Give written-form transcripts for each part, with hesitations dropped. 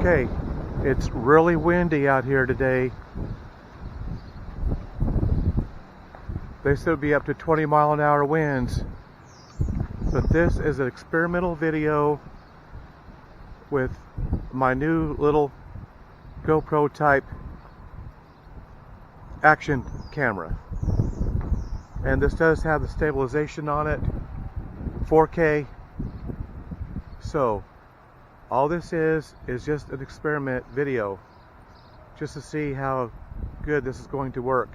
Okay, it's really windy out here today. They said it'd be up to 20-mile-an-hour winds. But this is an experimental video with my new little GoPro type action camera. And this does have the stabilization on it, 4K. So all this is just an experiment video, just to see how good this is going to work.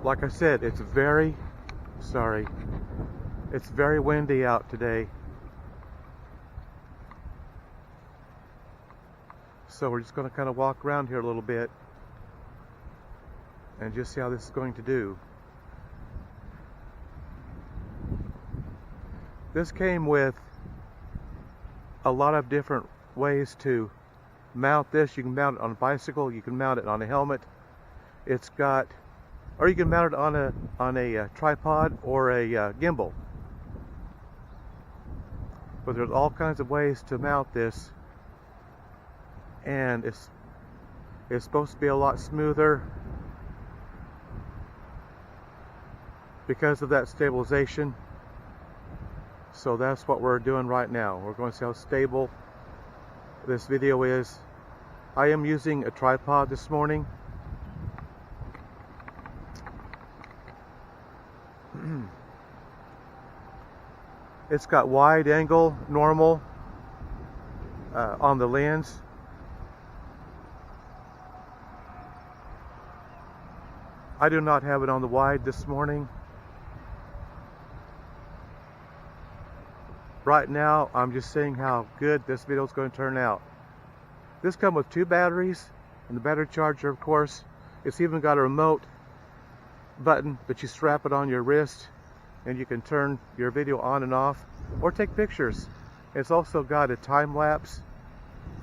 Like I said, it's very windy out today. So we're just going to kind of walk around here a little bit and just see how this is going to do. This came with a lot of different ways to mount this. You can mount it on a bicycle, you can mount it on a helmet. It's got, or you can mount it on a tripod or a gimbal. But there's all kinds of ways to mount this, and it's supposed to be a lot smoother because of that stabilization. So that's what we're doing right now. We're going to see how stable this video is. I am using a tripod this morning. It's got wide angle, normal on the lens. I do not have it on the wide this morning. Right now, I'm just seeing how good this video is going to turn out. This comes with 2 batteries and the battery charger, of course. It's even got a remote button that you strap it on your wrist, and you can turn your video on and off or take pictures. It's also got a time lapse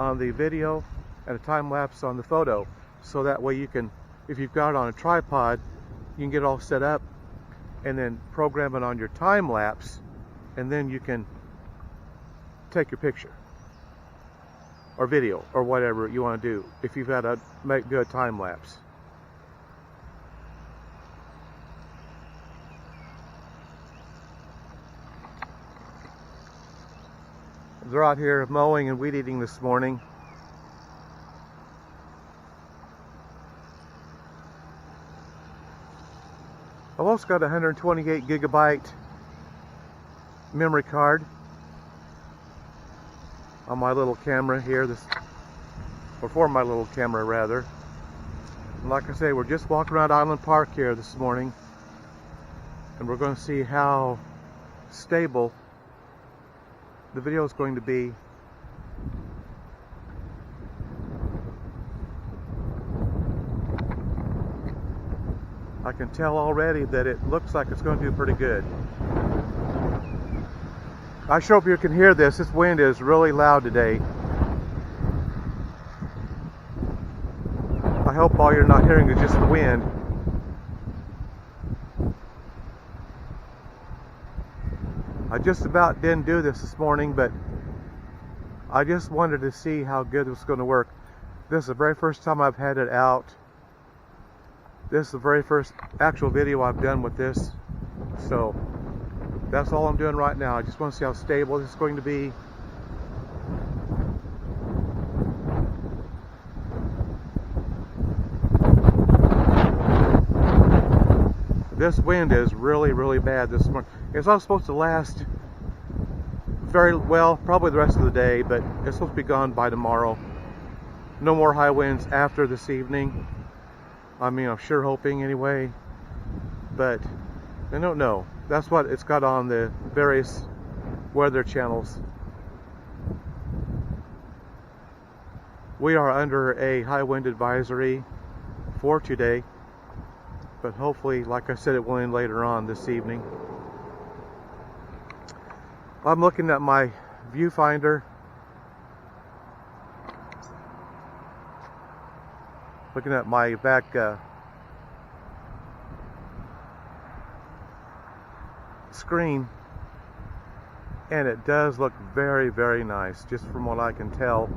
on the video and a time lapse on the photo, so that way you can, if you've got it on a tripod, you can get it all set up and then program it on your time lapse, and then you can take your picture or video or whatever you want to do if you've got to do a time lapse. They're out here mowing and weed eating this morning. I've also got a 128 gigabyte memory card on my little camera here, or for my little camera rather. And like I say, we're just walking around Island Park here this morning, and we're going to see how stable the video is going to be. I can tell already that it looks like it's going to do pretty good. I sure hope you can hear this. This wind is really loud today. I hope all you're not hearing is just the wind. I just about didn't do this morning, but I just wanted to see how good it was going to work. This is the very first time I've had it out. This is the very first actual video I've done with this. So that's all I'm doing right now. I just want to see how stable this is going to be. This wind is really bad this morning. It's not supposed to last very well, probably the rest of the day, but it's supposed to be gone by tomorrow. No more high winds after this evening. I mean, I'm sure hoping anyway, but I don't know. That's what it's got on the various weather channels. We are under a high wind advisory for today, but hopefully, like I said, it will end later on this evening. I'm looking at my viewfinder, looking at my back screen, and it does look very, very nice, just from what I can tell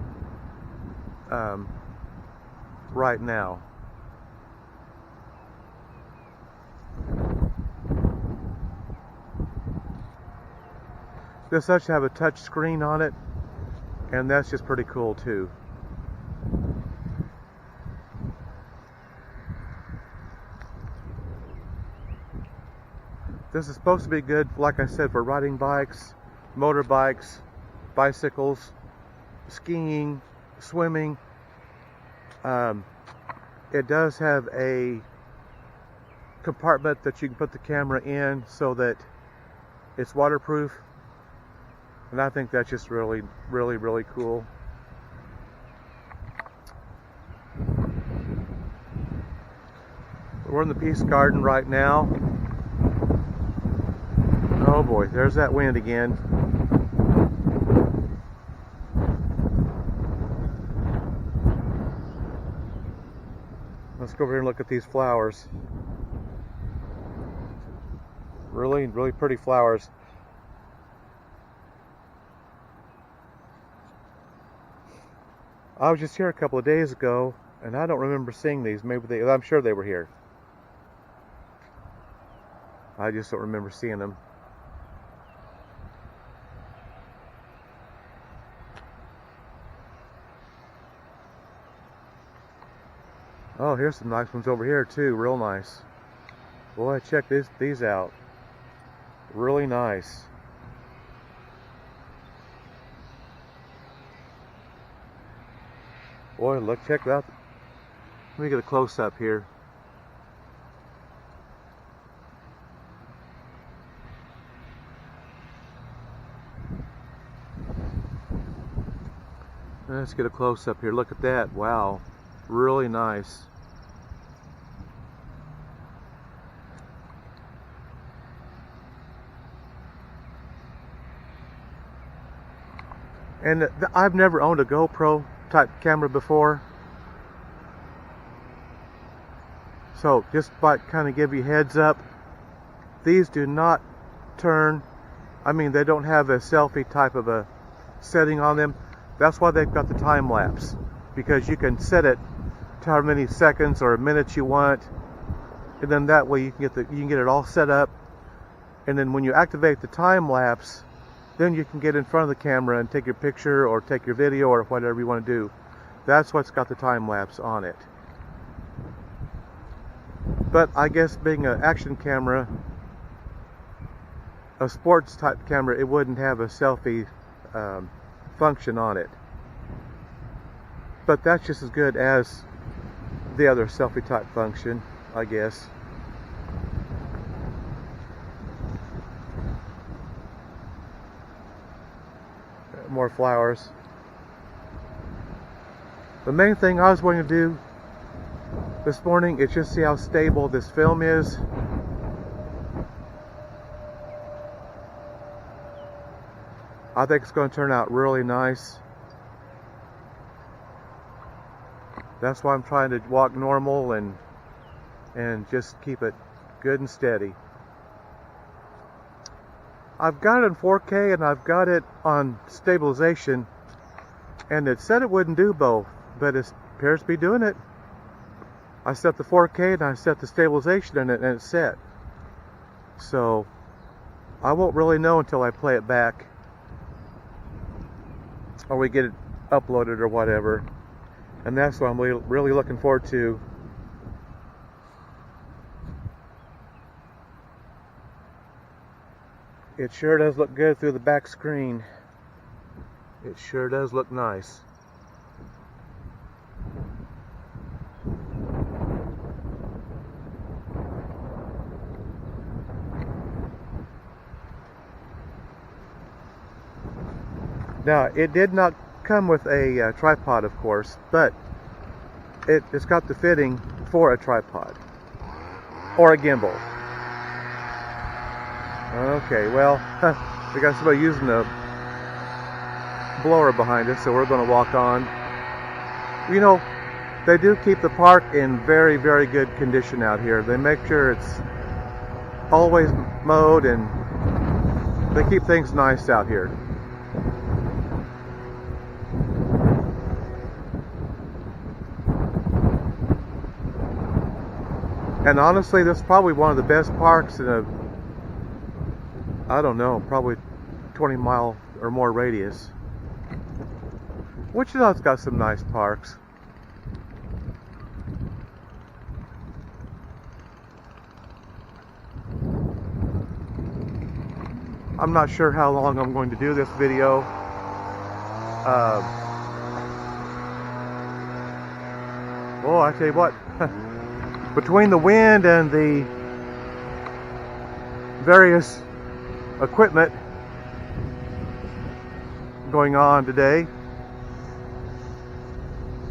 right now. This does have a touch screen on it, and that's just pretty cool too. This is supposed to be good, like I said, for riding bikes, motorbikes, bicycles, skiing, swimming. It does have a compartment that you can put the camera in so that it's waterproof. And I think that's just really, really, really cool. We're in the Peace Garden right now. Oh boy, there's that wind again. Let's go over here and look at these flowers. Really, really pretty flowers. I was just here a couple of days ago, and I don't remember seeing these. Maybe I'm sure they were here. I just don't remember seeing them. Oh, here's some nice ones over here too, real nice. Boy, check these out. Really nice. Boy, look, check that. Let me get a close up here. Let's get a close up here. Look at that. Wow. Really nice. And I've never owned a GoPro type camera before, so just like kind of give you heads up, these do not turn. I mean, they don't have a selfie type of a setting on them. That's why they've got the time lapse, because you can set it to how many seconds or minutes you want, and then that way you can get it all set up, and then when you activate the time lapse, then you can get in front of the camera and take your picture or take your video or whatever you want to do. That's what's got the time lapse on it. But I guess being an action camera, a sports type camera, it wouldn't have a selfie function on it. But that's just as good as the other selfie type function, I guess. More flowers. The main thing I was going to do this morning is just see how stable this film is. I think it's going to turn out really nice. That's why I'm trying to walk normal and just keep it good and steady. I've got it in 4K and I've got it on stabilization, and it said it wouldn't do both, but it appears to be doing it. I set the 4K and I set the stabilization in it and it's set. So I won't really know until I play it back or we get it uploaded or whatever. And that's what I'm really looking forward to. It sure does look good through the back screen. It sure does look nice. Now, it did not come with a tripod, of course, but it's got the fitting for a tripod or a gimbal. Okay, well, we got somebody using a blower behind us, so we're going to walk on. You know, they do keep the park in very, very good condition out here. They make sure it's always mowed and They keep things nice out here. And honestly, this is probably one of the best parks in a, I don't know, probably 20-mile or more radius. Wichita's got some nice parks. I'm not sure how long I'm going to do this video. Well, I tell you what, between the wind and the various equipment going on today,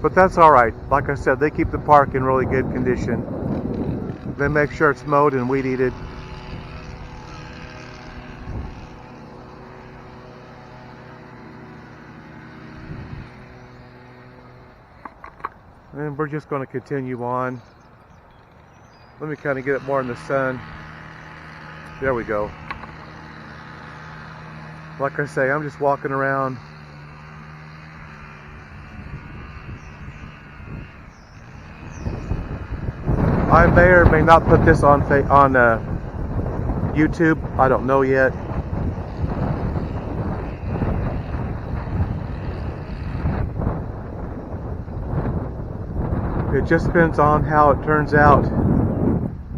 but that's all right. Like I said, they keep the park in really good condition. They make sure it's mowed and weed eated. And we're just going to continue on. Let me kind of get it more in the sun. There we go. Like I say, I'm just walking around. I may or may not put this on YouTube. I don't know yet. It just depends on how it turns out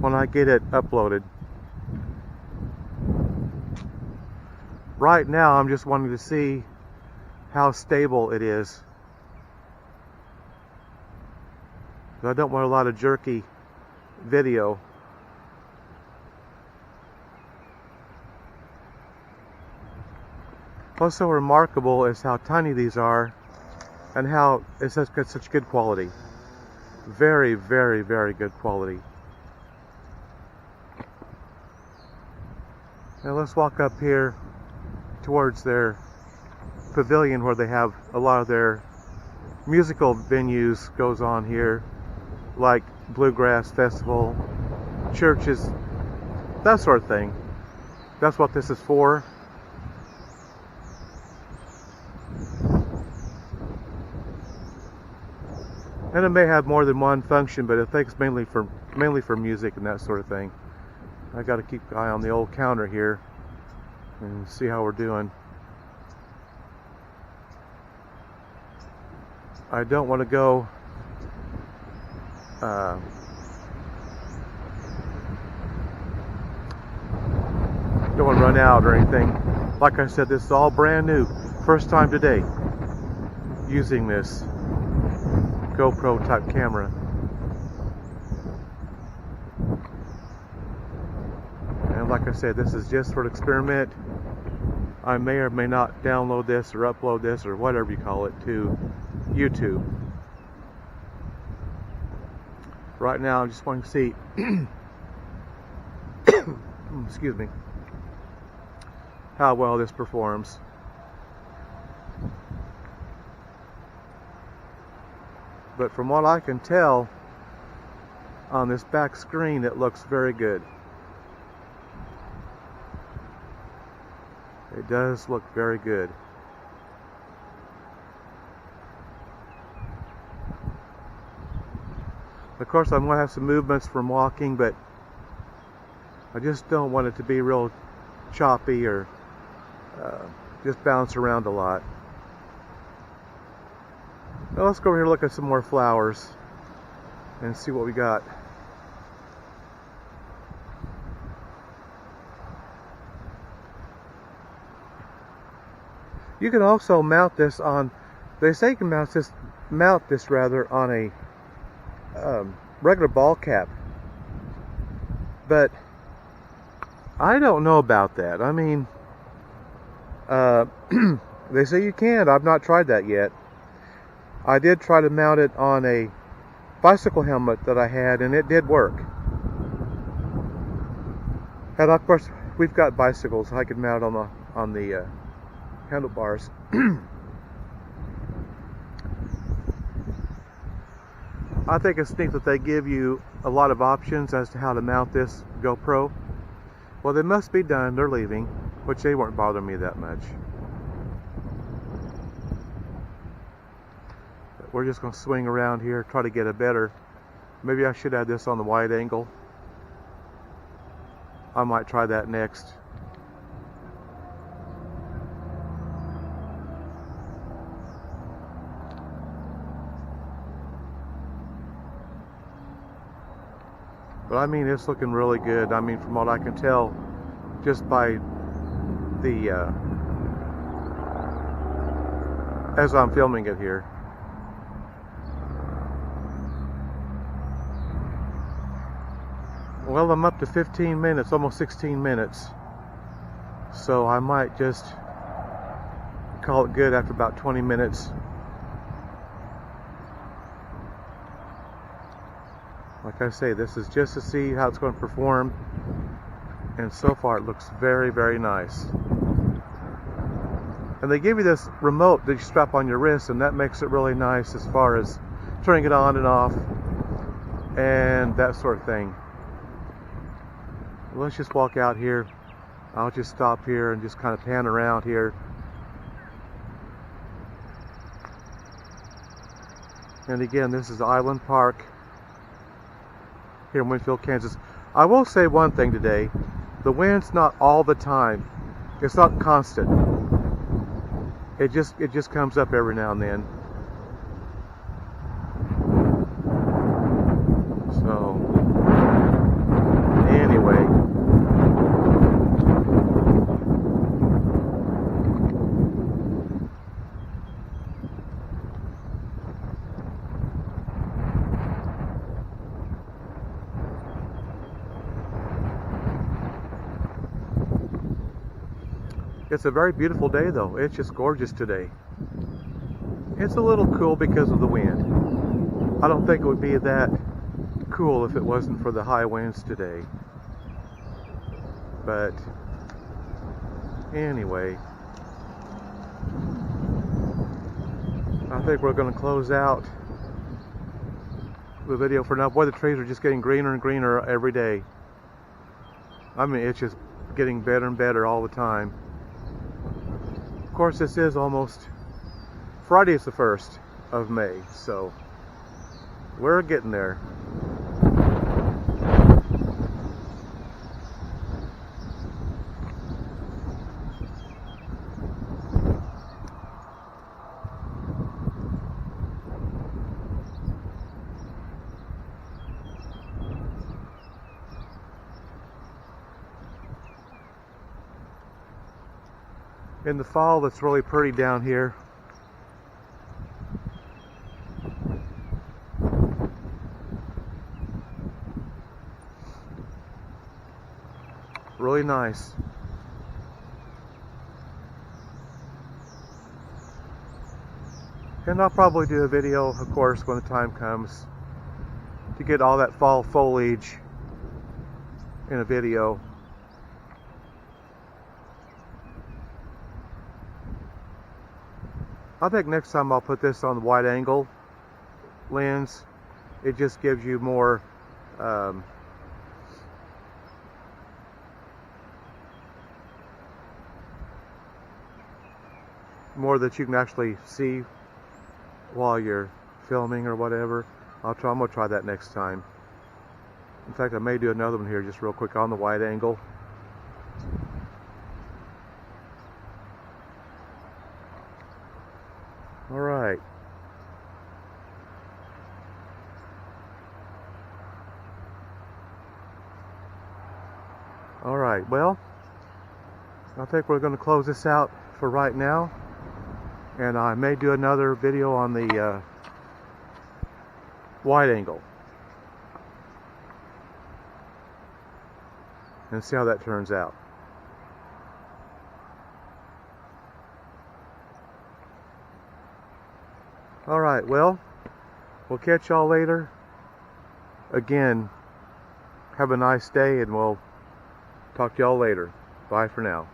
when I get it uploaded. Right now, I'm just wanting to see how stable it is. I don't want a lot of jerky video. What's so remarkable is how tiny these are and how it's such good quality. Very, very, very good quality. Now let's walk up here towards their pavilion where they have a lot of their musical venues goes on here, like Bluegrass Festival, churches, that sort of thing. That's what this is for. And it may have more than one function, but I think it's mainly for music and that sort of thing. I got to keep an eye on the old counter here and see how we're doing. I don't want to go don't want to run out or anything. Like I said, this is all brand new. First time today using this GoPro type camera. And like I said, this is just for an experiment. I may or may not download this or upload this or whatever you call it to YouTube. Right now I'm just wanting to see excuse me, how well this performs. But from what I can tell on this back screen, it looks very good. It does look very good. Of course, I'm going to have some movements from walking, but I just don't want it to be real choppy or just bounce around a lot. Now let's go over here and look at some more flowers and see what we got. You can also mount this on, they say you can mount this on a regular ball cap, but I don't know about that. I mean, they say you can. I've not tried that yet. I did try to mount it on a bicycle helmet that I had, and it did work. And of course, we've got bicycles. I could mount on the handlebars. I think it's neat that they give you a lot of options as to how to mount this GoPro. Well, they must be done. They're leaving. which they weren't bothering me that much. But we're just going to swing around here, try to get a better. Maybe I should have this on the wide angle. I might try that next. But I mean, it's looking really good. I mean, from what I can tell, just by the as I'm filming it here. Well, I'm up to 15 minutes, almost 16 minutes. So I might just call it good after about 20 minutes. Like I say, this is just to see how it's going to perform. And so far it looks very, very nice. And they give you this remote that you strap on your wrist, and that makes it really nice as far as turning it on and off and that sort of thing. Let's just walk out here. I'll just stop here and just kind of pan around here. And again, this is Island Park here in Winfield, Kansas. I will say one thing today. The wind's not all the time. It's not constant. It just comes up every now and then. So anyway, it's a very beautiful day though. It's just gorgeous today. It's a little cool because of the wind. I don't think it would be that cool if it wasn't for the high winds today. But anyway, I think we're going to close out the video for now. Boy, the trees are just getting greener and greener every day. I mean, it's just getting better and better all the time. Of course, this is almost Friday is the 1st of May, so we're getting there. In the fall, it's really pretty down here. Really nice. And I'll probably do a video, of course, when the time comes to get all that fall foliage in a video. I think next time I'll put this on the wide angle lens. It just gives you more more that you can actually see while you're filming or whatever. I'm gonna try that next time. In fact, I may do another one here just real quick on the wide angle. All right. All right, well, I think we're going to close this out for right now. And I may do another video on the wide angle and see how that turns out. All right, well, we'll catch y'all later. Again, have a nice day, and we'll talk to y'all later. Bye for now.